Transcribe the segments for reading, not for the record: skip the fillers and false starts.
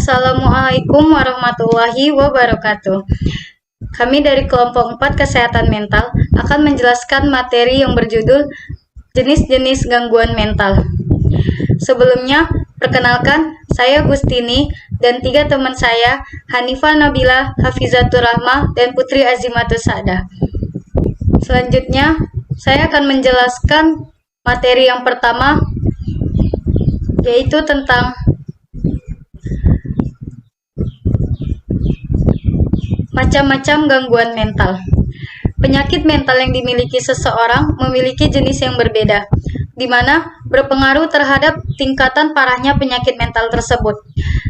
Assalamualaikum warahmatullahi wabarakatuh. Kami dari kelompok 4 Kesehatan Mental akan menjelaskan materi yang berjudul jenis-jenis gangguan mental. Sebelumnya, perkenalkan, saya Gustini dan 3 teman saya, Hanifah Nabila, Hafizatur Rahmah, dan Putri Azimatus Sa'dah. Selanjutnya, saya akan menjelaskan materi yang pertama, yaitu tentang macam-macam gangguan mental. Penyakit mental yang dimiliki seseorang memiliki jenis yang berbeda, di mana berpengaruh terhadap tingkatan parahnya penyakit mental tersebut.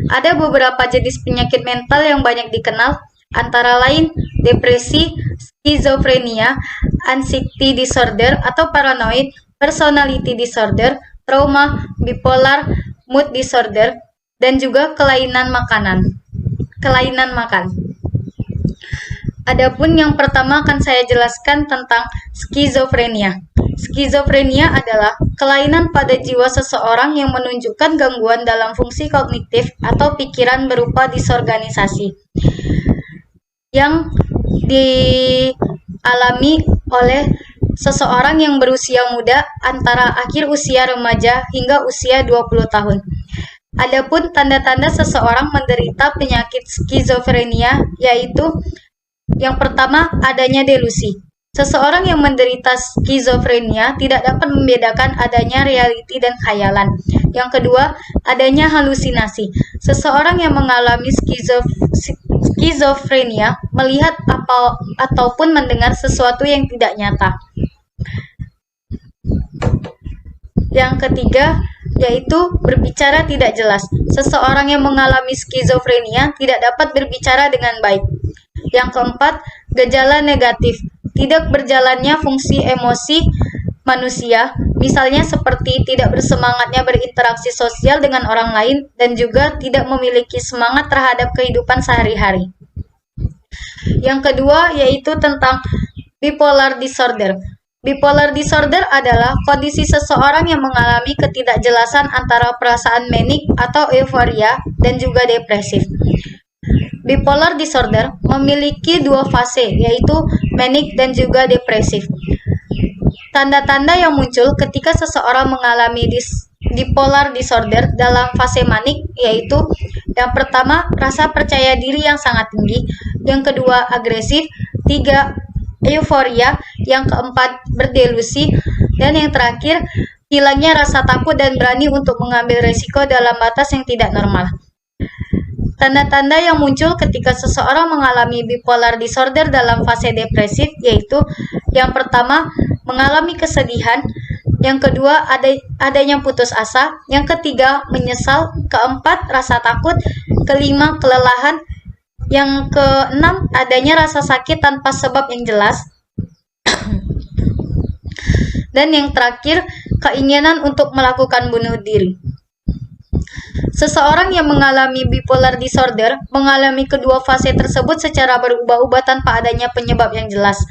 Ada beberapa jenis penyakit mental yang banyak dikenal, antara lain depresi, skizofrenia, anxiety disorder atau paranoid, personality disorder, trauma, bipolar, mood disorder, dan juga kelainan makan. Adapun yang pertama akan saya jelaskan tentang skizofrenia. Skizofrenia adalah kelainan pada jiwa seseorang yang menunjukkan gangguan dalam fungsi kognitif atau pikiran berupa disorganisasi yang dialami oleh seseorang yang berusia muda antara akhir usia remaja hingga usia 20 tahun. Adapun tanda-tanda seseorang menderita penyakit skizofrenia yaitu yang pertama, adanya delusi. Seseorang yang menderita skizofrenia tidak dapat membedakan adanya realiti dan khayalan. Yang kedua, adanya halusinasi. Seseorang yang mengalami skizofrenia melihat ataupun mendengar sesuatu yang tidak nyata. Yang ketiga, yaitu berbicara tidak jelas. Seseorang yang mengalami skizofrenia tidak dapat berbicara dengan baik. Yang keempat, gejala negatif. Tidak berjalannya fungsi emosi manusia, misalnya seperti tidak bersemangatnya berinteraksi sosial dengan orang lain dan juga tidak memiliki semangat terhadap kehidupan sehari-hari. Yang kedua, yaitu tentang bipolar disorder. Bipolar disorder adalah kondisi seseorang yang mengalami ketidakjelasan antara perasaan manik atau euforia dan juga depresif. Bipolar disorder memiliki 2 fase, yaitu manic dan juga depresif. Tanda-tanda yang muncul ketika seseorang mengalami bipolar disorder dalam fase manik yaitu yang pertama, rasa percaya diri yang sangat tinggi, yang kedua, agresif, 3, euforia, yang keempat, berdelusi, dan yang terakhir, hilangnya rasa takut dan berani untuk mengambil risiko dalam batas yang tidak normal. Tanda-tanda yang muncul ketika seseorang mengalami bipolar disorder dalam fase depresif yaitu yang pertama, mengalami kesedihan, yang kedua, adanya putus asa, yang ketiga, menyesal, keempat, rasa takut, kelima, kelelahan, yang keenam, adanya rasa sakit tanpa sebab yang jelas, dan yang terakhir, keinginan untuk melakukan bunuh diri. Seseorang yang mengalami bipolar disorder mengalami kedua fase tersebut secara berubah-ubah tanpa adanya penyebab yang jelas.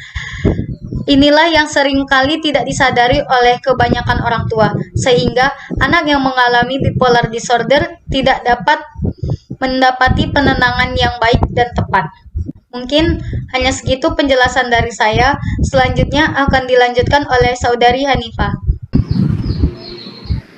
Inilah yang seringkali tidak disadari oleh kebanyakan orang tua, sehingga anak yang mengalami bipolar disorder tidak dapat mendapati penenangan yang baik dan tepat. Mungkin hanya segitu penjelasan dari saya. Selanjutnya akan dilanjutkan oleh Saudari Hanifah.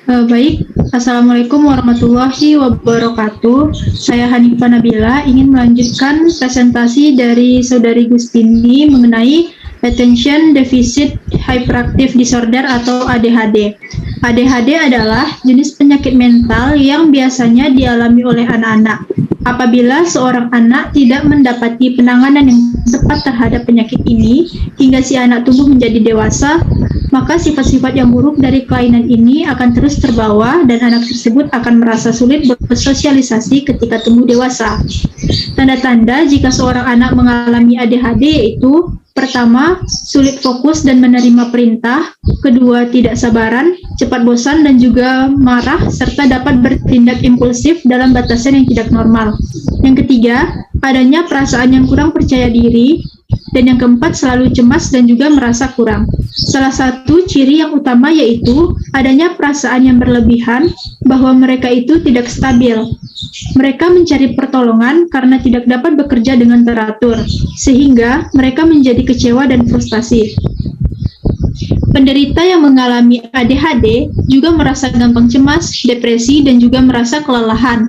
Baik, Assalamualaikum warahmatullahi wabarakatuh. Saya Hanifah Nabila ingin melanjutkan presentasi dari Saudari Gustini mengenai Attention Deficit Hyperactive Disorder atau ADHD. ADHD adalah jenis penyakit mental yang biasanya dialami oleh anak-anak. Apabila seorang anak tidak mendapati penanganan yang tepat terhadap penyakit ini hingga si anak tumbuh menjadi dewasa, maka sifat-sifat yang buruk dari kelainan ini akan terus terbawa dan anak tersebut akan merasa sulit bersosialisasi ketika tumbuh dewasa. Tanda-tanda jika seorang anak mengalami ADHD yaitu pertama, sulit fokus dan menerima perintah, kedua, tidak sabaran, cepat bosan dan juga marah, serta dapat bertindak impulsif dalam batasan yang tidak normal. Yang ketiga, adanya perasaan yang kurang percaya diri, dan yang keempat, selalu cemas dan juga merasa kurang. Salah satu ciri yang utama yaitu adanya perasaan yang berlebihan bahwa mereka itu tidak stabil. Mereka mencari pertolongan karena tidak dapat bekerja dengan teratur, sehingga mereka menjadi kecewa dan frustasi. Penderita yang mengalami ADHD juga merasa gampang cemas, depresi, dan juga merasa kelelahan.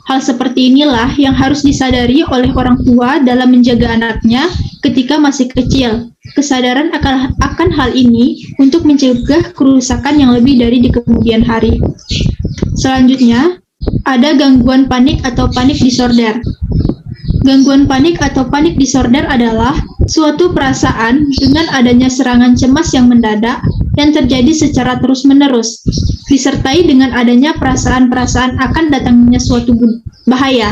Hal seperti inilah yang harus disadari oleh orang tua dalam menjaga anaknya ketika masih kecil. Kesadaran akan hal ini untuk mencegah kerusakan yang lebih dari di kemudian hari. Selanjutnya, ada gangguan panik atau panic disorder. Gangguan panik atau panic disorder adalah suatu perasaan dengan adanya serangan cemas yang mendadak yang terjadi secara terus-menerus, disertai dengan adanya perasaan-perasaan akan datangnya suatu bahaya.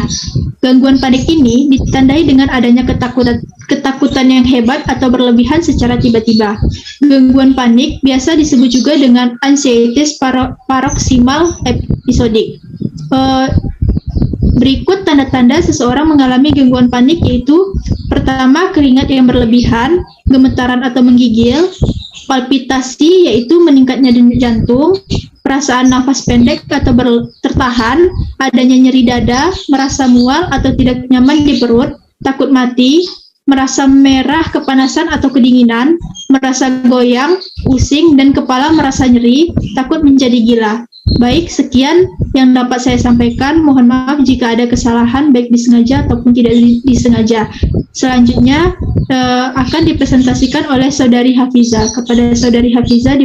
Gangguan panik ini ditandai dengan adanya ketakutan yang hebat atau berlebihan secara tiba-tiba. Gangguan panik biasa disebut juga dengan anxiety paroxysmal episodic. Berikut tanda-tanda seseorang mengalami gangguan panik, yaitu pertama, keringat yang berlebihan, gemetaran atau menggigil, palpitasi yaitu meningkatnya denyut jantung, perasaan nafas pendek atau tertahan, adanya nyeri dada, merasa mual atau tidak nyaman di perut, takut mati, merasa merah, kepanasan atau kedinginan, merasa goyang, pusing, dan kepala merasa nyeri, takut menjadi gila. Baik, sekian yang dapat saya sampaikan. Mohon maaf jika ada kesalahan, baik disengaja ataupun tidak disengaja. Selanjutnya akan dipresentasikan oleh Saudari Hafiza. Kepada Saudari Hafiza,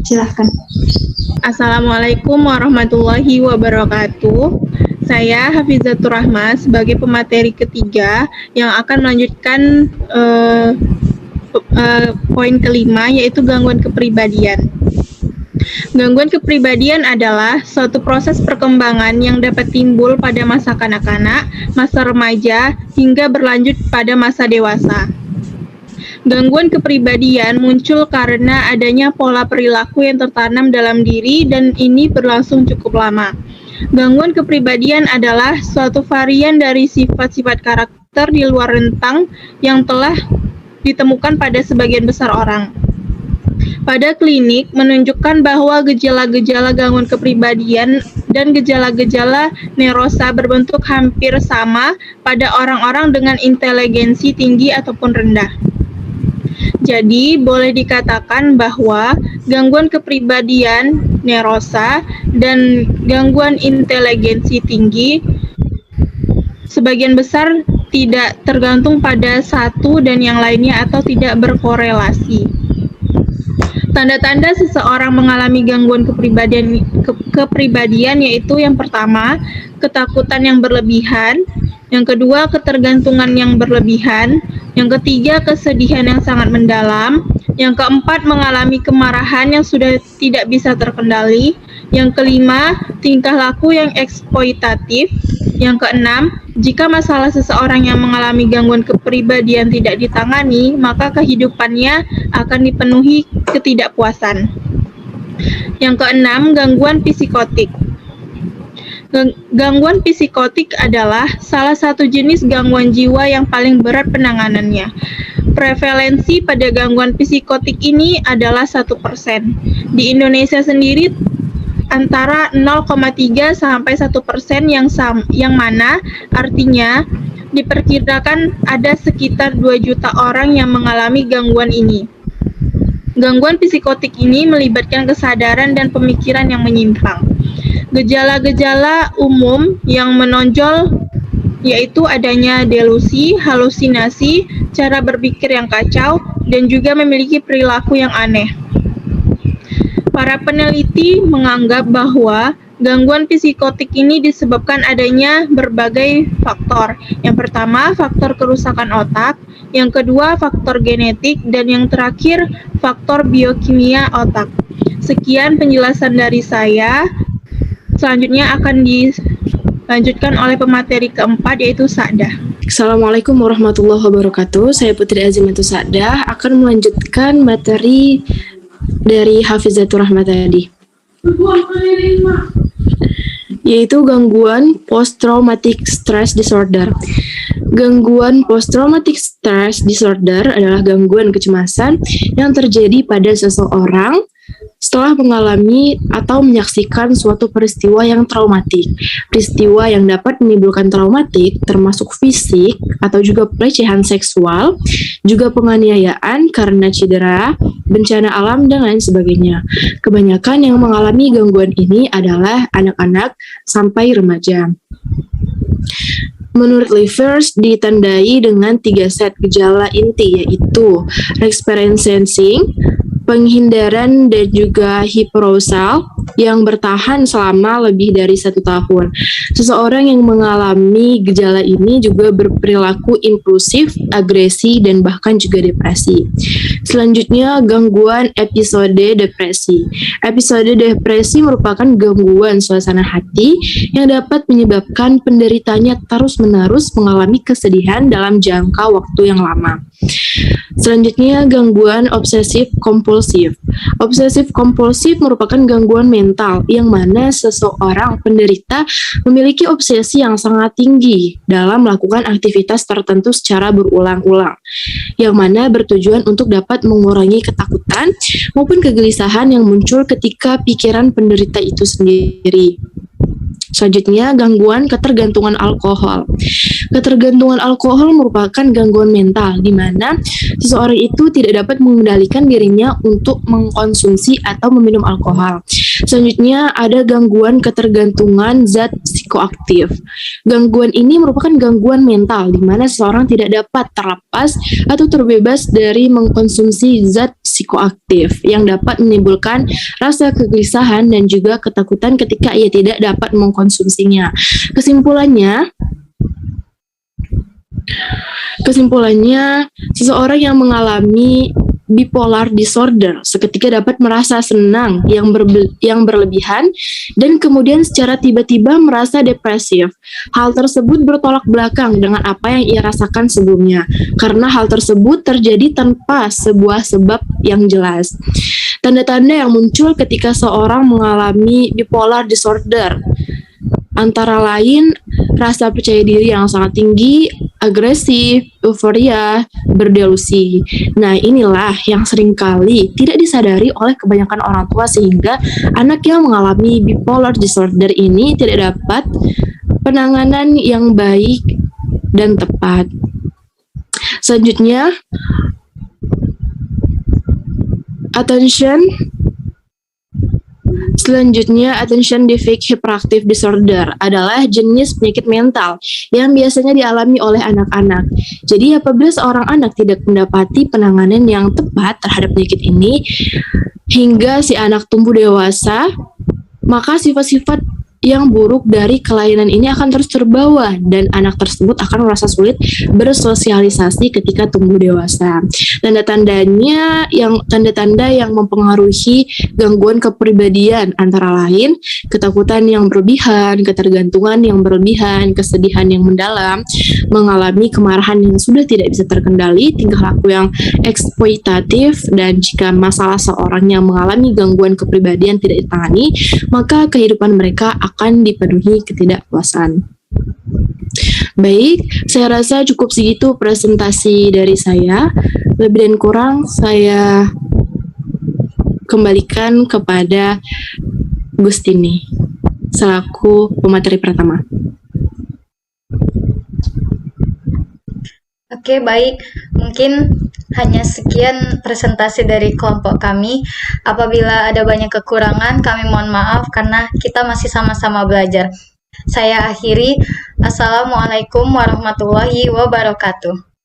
silahkan. Assalamualaikum warahmatullahi wabarakatuh. Saya Hafizatur Rahma sebagai pemateri ketiga yang akan melanjutkan poin kelima, yaitu gangguan kepribadian. Gangguan kepribadian adalah suatu proses perkembangan yang dapat timbul pada masa kanak-kanak, masa remaja, hingga berlanjut pada masa dewasa. Gangguan kepribadian muncul karena adanya pola perilaku yang tertanam dalam diri dan ini berlangsung cukup lama. Gangguan kepribadian adalah suatu varian dari sifat-sifat karakter di luar rentang yang telah ditemukan pada sebagian besar orang. Pada klinik menunjukkan bahwa gejala-gejala gangguan kepribadian dan gejala-gejala neurosa berbentuk hampir sama pada orang-orang dengan inteligensi tinggi ataupun rendah. Jadi, boleh dikatakan bahwa gangguan kepribadian, neurosa, dan gangguan inteligensi tinggi sebagian besar tidak tergantung pada satu dan yang lainnya atau tidak berkorelasi. Tanda-tanda seseorang mengalami gangguan kepribadian yaitu yang pertama, ketakutan yang berlebihan, yang kedua, ketergantungan yang berlebihan, yang ketiga, kesedihan yang sangat mendalam, yang keempat, mengalami kemarahan yang sudah tidak bisa terkendali, yang kelima, tingkah laku yang eksploitatif, yang keenam, jika masalah seseorang yang mengalami gangguan kepribadian tidak ditangani, maka kehidupannya akan dipenuhi ketidakpuasan. Yang keenam, gangguan psikotik. Gangguan psikotik adalah salah satu jenis gangguan jiwa yang paling berat penanganannya. Prevalensi pada gangguan psikotik ini adalah 1%. Di Indonesia sendiri antara 0,3 sampai 1% yang mana artinya diperkirakan ada sekitar 2 juta orang yang mengalami gangguan ini. Gangguan psikotik ini melibatkan kesadaran dan pemikiran yang menyimpang. Gejala-gejala umum yang menonjol yaitu adanya delusi, halusinasi, cara berpikir yang kacau, dan juga memiliki perilaku yang aneh. Para peneliti menganggap bahwa gangguan psikotik ini disebabkan adanya berbagai faktor. Yang pertama, faktor kerusakan otak, yang kedua, faktor genetik, dan yang terakhir, faktor biokimia otak. Sekian penjelasan dari saya. Selanjutnya akan dilanjutkan oleh pemateri keempat, yaitu Sa'dah. Assalamualaikum warahmatullahi wabarakatuh. Saya Putri Azimatus Sa'dah akan melanjutkan materi dari Hafizatur Rahma tadi, yaitu gangguan post-traumatic stress disorder. Gangguan post-traumatic stress disorder adalah gangguan kecemasan yang terjadi pada seseorang setelah mengalami atau menyaksikan suatu peristiwa yang traumatik. Peristiwa yang dapat menimbulkan traumatik termasuk fisik atau juga pelecehan seksual, juga penganiayaan karena cedera, bencana alam, dan lain sebagainya. Kebanyakan yang mengalami gangguan ini adalah anak-anak sampai remaja. Menurut Livers, ditandai dengan 3 set gejala inti, yaitu experience sensing, penghindaran, dan juga hyperarousal yang bertahan selama lebih dari 1 tahun. Seseorang yang mengalami gejala ini juga berperilaku impulsif, agresi, dan bahkan juga depresi. Selanjutnya, gangguan episode depresi. Episode depresi merupakan gangguan suasana hati yang dapat menyebabkan penderitanya terus-menerus mengalami kesedihan dalam jangka waktu yang lama. Selanjutnya, gangguan obsesif kompulsif. Obsesif kompulsif merupakan gangguan mental yang mana seseorang penderita memiliki obsesi yang sangat tinggi dalam melakukan aktivitas tertentu secara berulang-ulang, yang mana bertujuan untuk dapat mengurangi ketakutan maupun kegelisahan yang muncul ketika pikiran penderita itu sendiri. Selanjutnya, gangguan ketergantungan alkohol. Ketergantungan alkohol merupakan gangguan mental di mana seseorang itu tidak dapat mengendalikan dirinya untuk mengkonsumsi atau meminum alkohol. Selanjutnya, ada gangguan ketergantungan zat psikoaktif. Gangguan ini merupakan gangguan mental di mana seseorang tidak dapat terlepas atau terbebas dari mengkonsumsi zat psikoaktif yang dapat menimbulkan rasa kegelisahan dan juga ketakutan ketika ia tidak dapat mengkonsumsinya. Kesimpulannya, seseorang yang mengalami bipolar disorder seketika dapat merasa senang yang berlebihan dan kemudian secara tiba-tiba merasa depresif. Hal tersebut bertolak belakang dengan apa yang ia rasakan sebelumnya karena hal tersebut terjadi tanpa sebuah sebab yang jelas. Tanda-tanda yang muncul ketika seorang mengalami bipolar disorder antara lain rasa percaya diri yang sangat tinggi, agresif, euforia, berdelusi. Nah, inilah yang seringkali tidak disadari oleh kebanyakan orang tua sehingga anak yang mengalami bipolar disorder ini tidak dapat penanganan yang baik dan tepat. Selanjutnya, attention deficit hyperactive disorder adalah jenis penyakit mental yang biasanya dialami oleh anak-anak. Jadi apabila seorang anak tidak mendapati penanganan yang tepat terhadap penyakit ini hingga si anak tumbuh dewasa, maka sifat-sifat yang buruk dari kelainan ini akan terus terbawa dan anak tersebut akan merasa sulit bersosialisasi ketika tumbuh dewasa. Tanda-tanda yang mempengaruhi gangguan kepribadian antara lain ketakutan yang berlebihan, ketergantungan yang berlebihan, kesedihan yang mendalam, mengalami kemarahan yang sudah tidak bisa terkendali, tingkah laku yang eksploitatif, dan jika masalah seorang yang mengalami gangguan kepribadian tidak ditangani, maka kehidupan mereka akan dipenuhi ketidakpuasan. Baik, saya rasa cukup segitu presentasi dari saya. Lebih dan kurang saya kembalikan kepada Gustini selaku pemateri pertama. Oke, baik. Mungkin hanya sekian presentasi dari kelompok kami. Apabila ada banyak kekurangan, kami mohon maaf karena kita masih sama-sama belajar. Saya akhiri. Assalamualaikum warahmatullahi wabarakatuh.